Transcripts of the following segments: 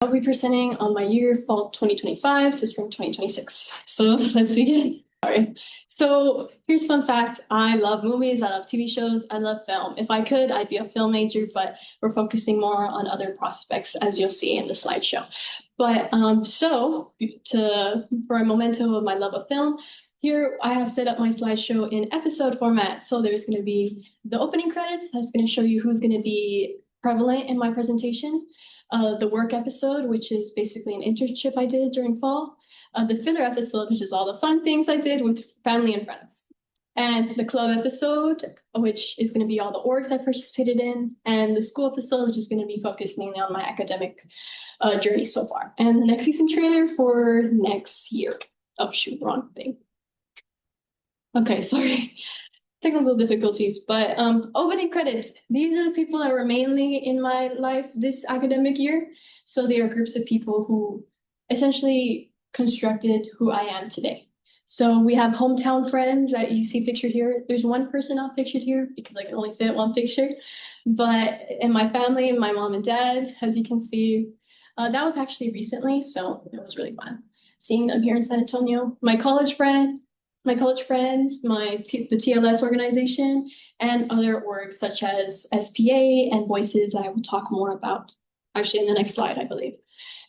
I'll be presenting on my year fall 2025 to spring 2026. So let's begin. Sorry. So here's a fun fact. I love movies. I love TV shows. I love film. If I could, I'd be a film major, but we're focusing more on other prospects, as you'll see in the slideshow. But for a memento of my love of film, here I have set up my slideshow in episode format. So there's going to be the opening credits. That's going to show you who's going to be prevalent in my presentation. The work episode, which is basically an internship I did during fall. The filler episode, which is all the fun things I did with family and friends. And the club episode, which is going to be all the orgs I participated in. And the school episode, which is going to be focused mainly on my academic journey so far. And the next season trailer for next year. Oh, shoot, wrong thing. Okay, sorry. Technical difficulties, but opening credits. These are the people that were mainly in my life this academic year. So they are groups of people who essentially constructed who I am today. So we have hometown friends that you see pictured here. There's one person not pictured here because I can only fit one picture. But in my family, my mom and dad, as you can see, that was actually recently. So it was really fun seeing them here in San Antonio. My college friends, the TLS organization, and other orgs such as SPA and Voices I will talk more about actually in the next slide, I believe.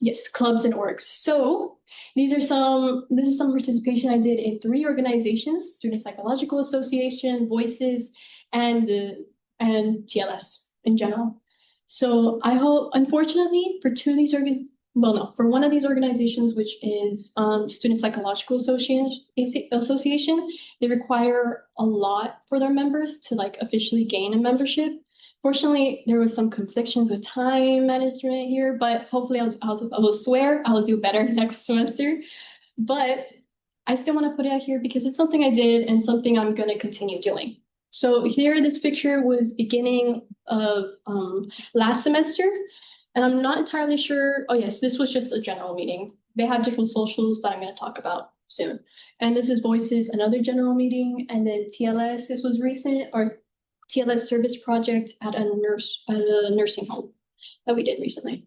Yes, clubs and orgs. So this is some participation I did in 3 organizations: Student Psychological Association, Voices, and TLS in general. So I hope, unfortunately, for one of these organizations, which is Student Psychological Association, they require a lot for their members to officially gain a membership. Fortunately, there was some conflictions with time management here, but hopefully I will swear I'll do better next semester. But I still want to put it out here because it's something I did and something I'm going to continue doing. So here, this picture was beginning of last semester. And I'm not entirely sure. Oh, yes, this was just a general meeting. They have different socials that I'm going to talk about soon. And this is Voices, another general meeting. And then TLS, this was recent, or TLS service project at a nursing home that we did recently.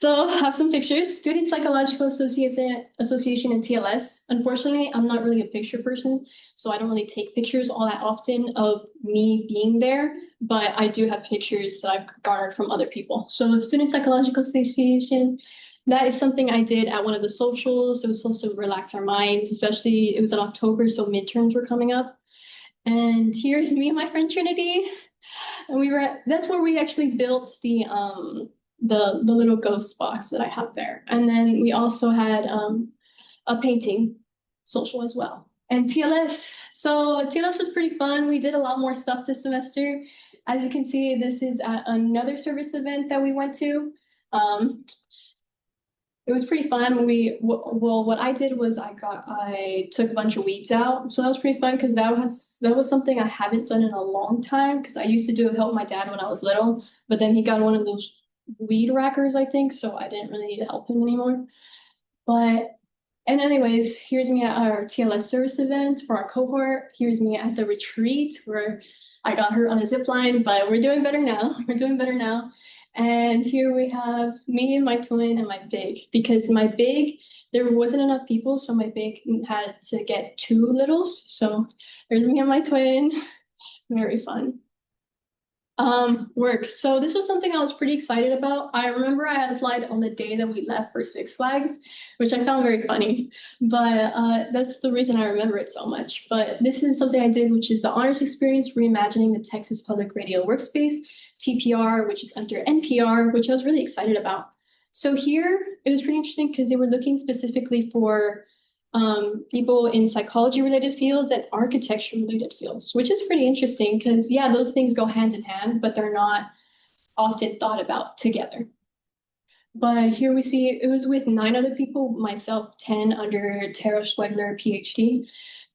So I have some pictures. Student Psychological Association and TLS. Unfortunately, I'm not really a picture person, so I don't really take pictures all that often of me being there, but I do have pictures that I've garnered from other people. So the Student Psychological Association, that is something I did at one of the socials. It was supposed to relax our minds, especially it was in October, so midterms were coming up. And here's me and my friend Trinity. And that's where we actually built the little ghost box that I have there. And then we also had a painting social as well. And TLS. So TLS was pretty fun. We did a lot more stuff this semester. As you can see, this is at another service event that we went to. It was pretty fun. What I did was I took a bunch of weeds out. So that was pretty fun because that was something I haven't done in a long time, because I used to help my dad when I was little, but then he got one of those weed whackers, I think, so I didn't really need to help him anymore. And anyways, here's me at our TLS service event for our cohort. Here's me at the retreat where I got hurt on a zip line, but we're doing better now. We're doing better now. And here we have me and my twin and my big, because my big, there wasn't enough people, so my big had to get 2 littles. So there's me and my twin. Very fun. Work. So this was something I was pretty excited about. I remember I had applied on the day that we left for Six Flags, which I found very funny, but that's the reason I remember it so much. But this is something I did, which is the Honors Experience Reimagining the Texas Public Radio Workspace, TPR, which is under NPR, which I was really excited about. So here, it was pretty interesting because they were looking specifically for people in psychology-related fields and architecture-related fields, which is pretty interesting because, yeah, those things go hand in hand, but they're not often thought about together. But here we see it was with 9 other people, myself 10 under Tara Schwegler, PhD.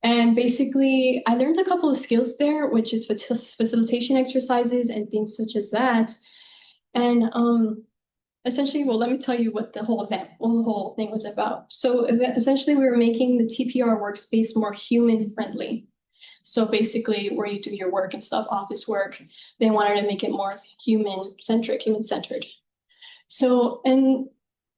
And basically, I learned a couple of skills there, which is facilitation exercises and things such as that. And essentially, well, let me tell you what the whole thing was about. So essentially, we were making the TPR workspace more human-friendly. So basically, where you do your work and stuff, office work, they wanted to make it more human-centered. So, and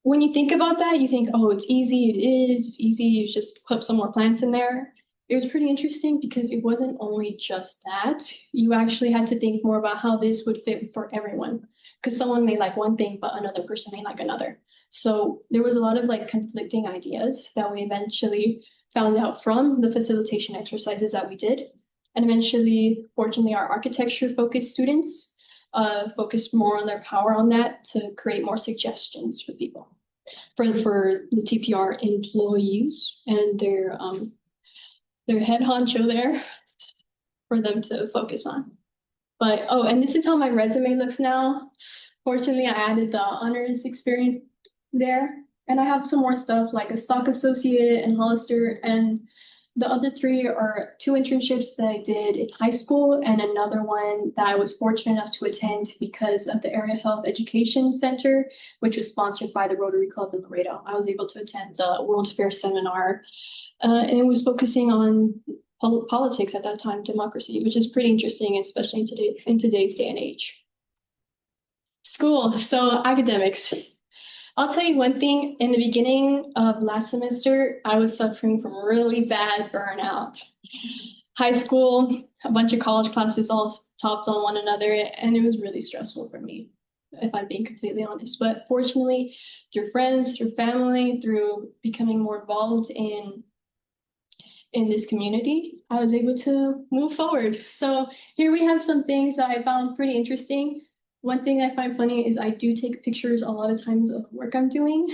when you think about that, you think, oh, it's easy. It is. It's easy. You just put some more plants in there. It was pretty interesting because it wasn't only just that. You actually had to think more about how this would fit for everyone. Because someone may like one thing, but another person may like another. So there was a lot of like conflicting ideas that we eventually found out from the facilitation exercises that we did. And eventually, fortunately, our architecture focused students focused more on their power on that to create more suggestions for people, for the TPR employees and their head honcho there for them to focus on. But oh, and this is how my resume looks now. Fortunately, I added the honors experience there. And I have some more stuff like a stock associate and Hollister. And the other three are two internships that I did in high school and another one that I was fortunate enough to attend because of the Area Health Education Center, which was sponsored by the Rotary Club in Laredo. I was able to attend the World Affairs Seminar, and it was focusing on politics at that time, democracy, which is pretty interesting, especially in today's day and age. School, so academics. I'll tell you one thing, in the beginning of last semester, I was suffering from really bad burnout. High school, a bunch of college classes all topped on one another, and it was really stressful for me, if I'm being completely honest. But fortunately, through friends, through family, through becoming more involved in this community, I was able to move forward. So here we have some things that I found pretty interesting. One thing I find funny is I do take pictures a lot of times of work I'm doing,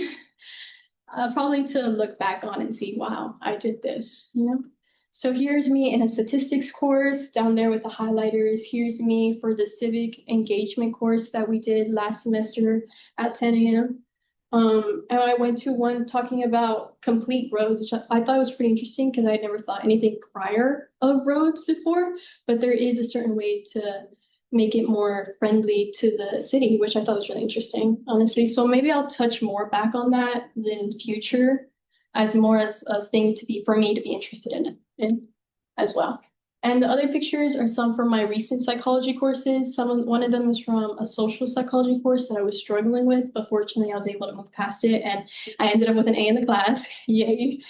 probably to look back on and see, wow, I did this, you know? So here's me in a statistics course down there with the highlighters. Here's me for the civic engagement course that we did last semester at 10 a.m. And I went to one talking about complete roads, which I thought was pretty interesting because I had never thought anything prior of roads before, but there is a certain way to make it more friendly to the city, which I thought was really interesting, honestly. So maybe I'll touch more back on that in future as more as a thing to be for me to be interested in as well. And the other pictures are some from my recent psychology courses. One of them is from a social psychology course that I was struggling with, but fortunately I was able to move past it and I ended up with an A in the class. Yay.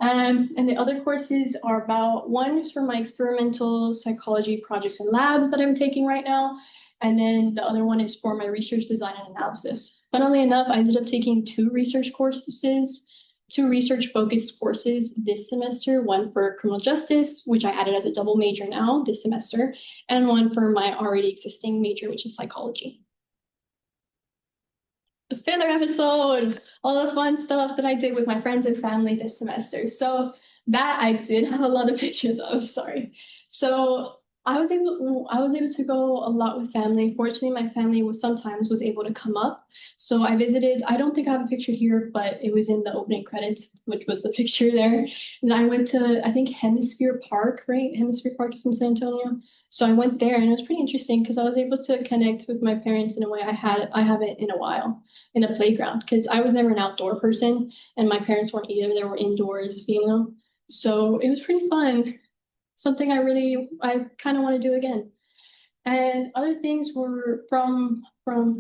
And the other courses are about, one is for my experimental psychology projects and labs that I'm taking right now. And then the other one is for my research design and analysis. Funnily enough, I ended up taking two research focused courses this semester, one for criminal justice, which I added as a double major now this semester, and one for my already existing major, which is psychology. The filler episode, all the fun stuff that I did with my friends and family this semester. So that I did have a lot of pictures of, sorry. So I was able to go a lot with family. Fortunately, my family sometimes was able to come up. So I visited, I don't think I have a picture here, but it was in the opening credits, which was the picture there. And I went to, I think, Hemisphere Park, right? Hemisphere Park is in San Antonio. So I went there and it was pretty interesting because I was able to connect with my parents in a way I haven't in a while in a playground because I was never an outdoor person and my parents weren't either. They were indoors, you know. So it was pretty fun. Something I kind of want to do again. And other things were from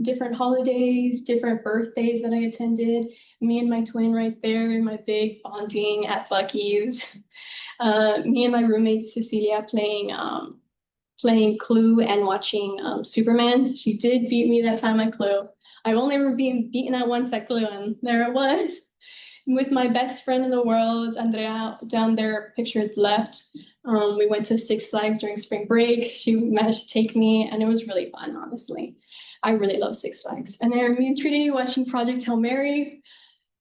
different holidays, different birthdays that I attended. Me and my twin right there in my big bonding at Buc-ee's. Me and my roommate Cecilia playing Clue and watching Superman. She did beat me that time at Clue. I've only ever been beaten at once at Clue, and there it was. With my best friend in the world, Andrea, down there, pictured left. We went to Six Flags during spring break. She managed to take me, and it was really fun, honestly. I really love Six Flags. And then me and Trinity watching Project Hail Mary.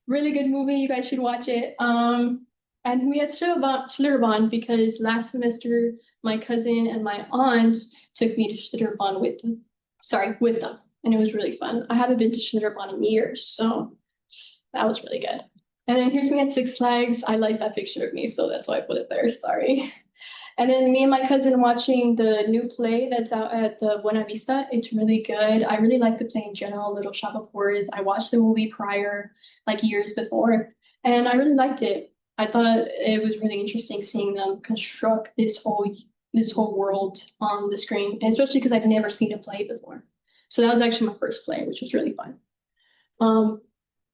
Really good movie. You guys should watch it. And we had Schlitterbahn because last semester my cousin and my aunt took me to Schlitterbahn with them. And it was really fun. I haven't been to Schlitterbahn in years, so that was really good. And then here's me at Six Flags. I like that picture of me, so that's why I put it there. Sorry. And then me and my cousin watching the new play that's out at the Buena Vista. It's really good. I really like the play in general, Little Shop of Horrors. I watched the movie prior, like years before, and I really liked it. I thought it was really interesting seeing them construct this whole world on the screen, and especially because I've never seen a play before. So that was actually my first play, which was really fun.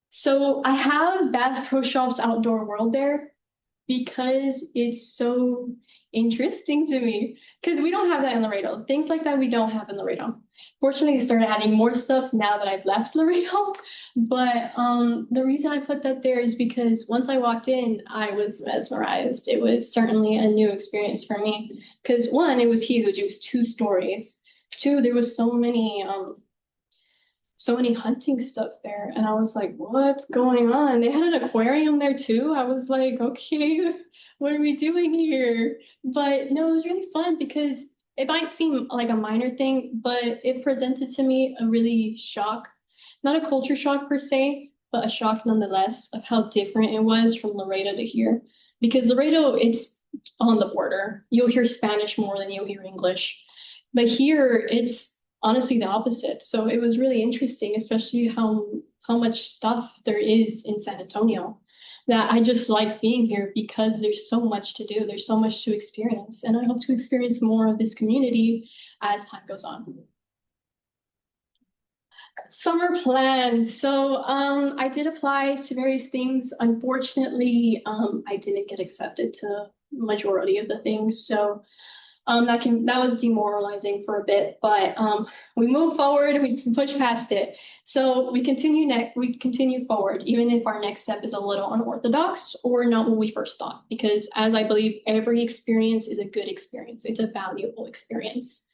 So I have Bass Pro Shop's Outdoor World there because it's so interesting to me. Because we don't have that in Laredo. Things like that we don't have in Laredo. Fortunately, they started adding more stuff now that I've left Laredo. But the reason I put that there is because once I walked in, I was mesmerized. It was certainly a new experience for me. Because one, it was huge. It was 2 stories. Two, there was so many hunting stuff there. And I was like, what's going on? They had an aquarium there too. I was like, okay, what are we doing here? But no, it was really fun because it might seem like a minor thing, but it presented to me a really shock, not a culture shock per se, but a shock nonetheless of how different it was from Laredo to here. Because Laredo, it's on the border. You'll hear Spanish more than you'll hear English. But here, it's honestly the opposite. So it was really interesting, especially how much stuff there is in San Antonio that I just like being here because there's so much to do. There's so much to experience. And I hope to experience more of this community as time goes on. Summer plans. So I did apply to various things. Unfortunately, I didn't get accepted to majority of the things. So that was demoralizing for a bit, but we move forward, we push past it. So we continue forward, even if our next step is a little unorthodox or not what we first thought, because as I believe every experience is a good experience, it's a valuable experience.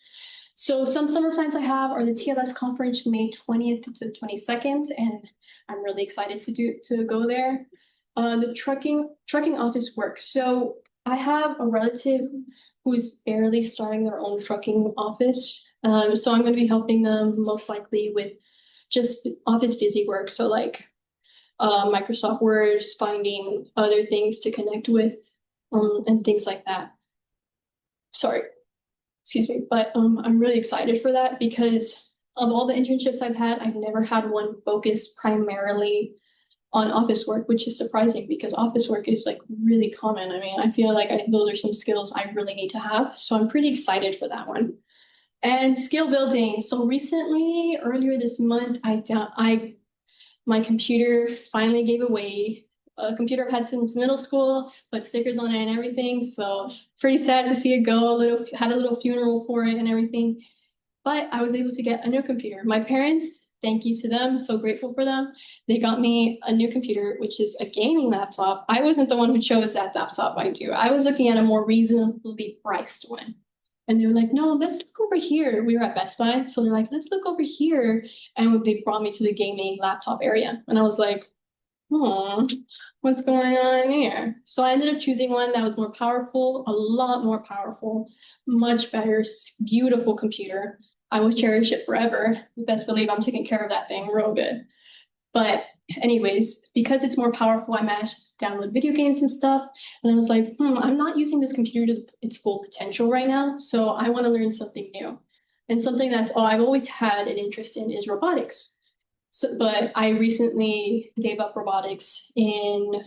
So some summer plans I have are the TLS conference May 20th to 22nd, and I'm really excited to go there. The trucking office work. So I have a relative who's barely starting their own trucking office. So I'm going to be helping them most likely with just office busy work. So like Microsoft Word, finding other things to connect with, and things like that. Sorry, excuse me, but I'm really excited for that because of all the internships I've had, I've never had one focused primarily on office work, which is surprising because office work is like really common. I mean, I feel like those are some skills I really need to have. So I'm pretty excited for that one. And skill building. So recently, earlier this month, my computer finally gave away. A computer I've had since middle school, put stickers on it and everything. So pretty sad to see it go. Had a little funeral for it and everything. But I was able to get a new computer. My parents, thank you to them, so grateful for them. They got me a new computer, which is a gaming laptop. I wasn't the one who chose that laptop, mind you. I was looking at a more reasonably priced one. And they were like, no, let's look over here. We were at Best Buy. So they're like, let's look over here. And they brought me to the gaming laptop area. And I was like, hmm, what's going on here? So I ended up choosing one that was more powerful, a lot more powerful, much better, beautiful computer. I will cherish it forever. You best believe I'm taking care of that thing real good. But anyways, because it's more powerful, I managed to download video games and stuff. And I was like, I'm not using this computer to its full potential right now. So I want to learn something new. And something that's I've always had an interest in is robotics. So, but I recently gave up robotics in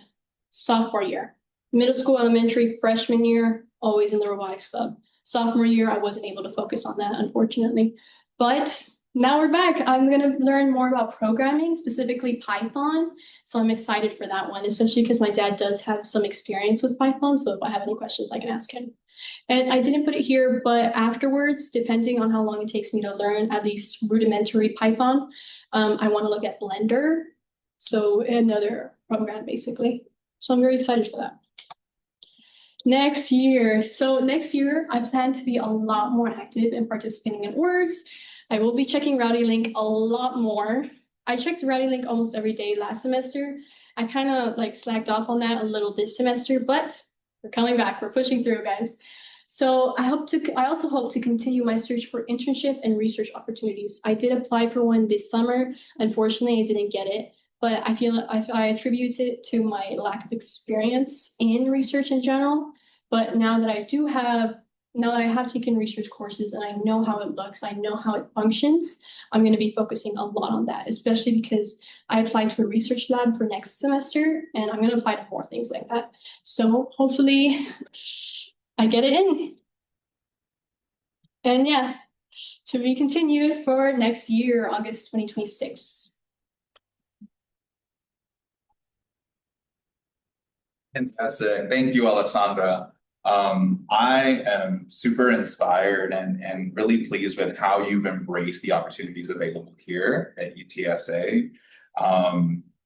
sophomore year. Middle school, elementary, freshman year, always in the robotics club. Sophomore year, I wasn't able to focus on that, unfortunately. But now we're back. I'm going to learn more about programming, specifically Python. So I'm excited for that one, especially because my dad does have some experience with Python. So if I have any questions, I can ask him. And I didn't put it here, but afterwards, depending on how long it takes me to learn at least rudimentary Python, I want to look at Blender. So another program, basically. So I'm very excited for that. Next year. So next year, I plan to be a lot more active in participating in orgs. I will be checking Rowdy Link a lot more. I checked Rowdy Link almost every day last semester. I kind of like slacked off on that a little this semester, but we're coming back. We're pushing through, guys. So I also hope to continue my search for internship and research opportunities. I did apply for one this summer. Unfortunately, I didn't get it, but I feel I attribute it to my lack of experience in research in general. But now that I have taken research courses and I know how it looks, I know how it functions, I'm going to be focusing a lot on that, especially because I applied to a research lab for next semester and I'm going to apply to more things like that. So hopefully I get it in. And yeah, to be continued for next year, August 2026. Fantastic. Thank you, Alessandra. I am super inspired and really pleased with how you've embraced the opportunities available here at UTSA.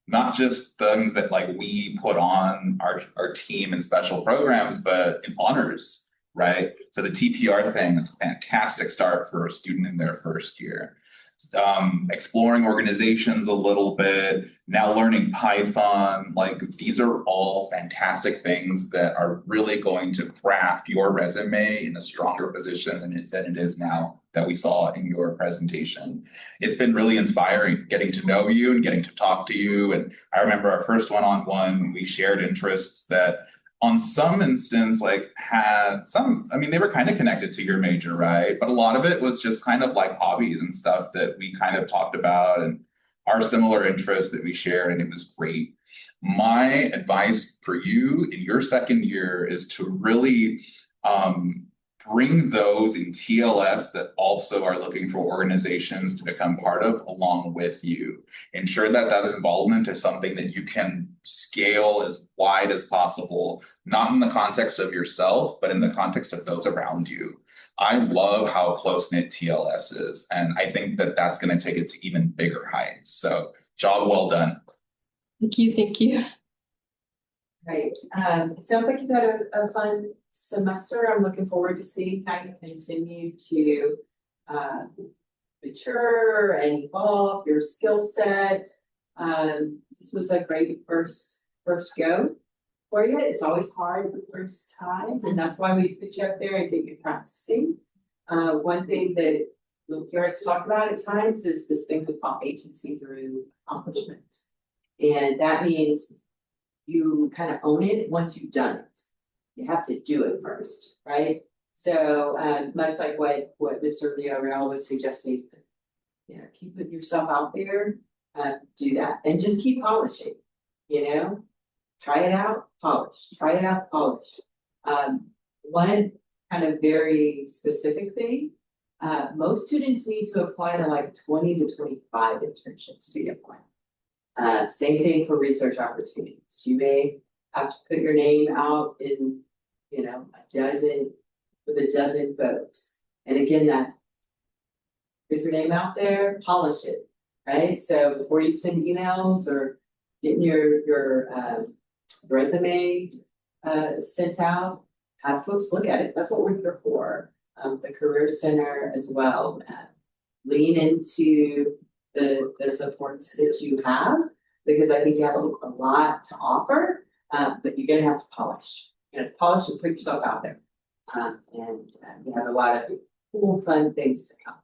Not just things that like we put on our team in special programs, but in honors, right? So the TPR thing is a fantastic start for a student in their first year. Exploring organizations a little bit, now learning Python, like these are all fantastic things that are really going to craft your resume in a stronger position than it is now that we saw in your presentation. It's been really inspiring getting to know you and getting to talk to you. And I remember our first one-on-one, we shared interests that on some instance, like had some, I mean, they were kind of connected to your major, right? But a lot of it was just kind of like hobbies and stuff that we kind of talked about and our similar interests that we shared, and it was great. My advice for you in your second year is to really bring those in TLS that also are looking for organizations to become part of along with you. Ensure that that involvement is something that you can scale as wide as possible, not in the context of yourself, but in the context of those around you. I love how close-knit TLS is, and I think that that's going to take it to even bigger heights. So job well done. Thank you, thank you. Right. It sounds like you've had a fun semester. I'm looking forward to seeing how you continue to mature and evolve your skill set. This was a great first go for you. It's always hard the first time, and that's why we put you up there and get you practicing. One thing that you'll hear us talk about at times is this thing we call agency through accomplishment. And that means you kind of own it once you've done it. You have to do it first, right? So much like what Mr. EOY was suggesting, you know, keep putting yourself out there, do that, and just keep polishing. You know, try it out, polish. Try it out, polish. One kind of very specific thing. Most students need to apply to like 20 to 25 internships to get one. Same thing for research opportunities. You may have to put your name out in, you know, with a dozen folks. And again, that put your name out there, polish it, right? So before you send emails or getting your resume sent out, have folks look at it. That's what we're here for. The Career Center as well. Lean into the supports that you have, because I think you have a lot to offer, but you're gonna have to polish. You know, polish and put yourself out there. And you have a lot of cool, fun things to come.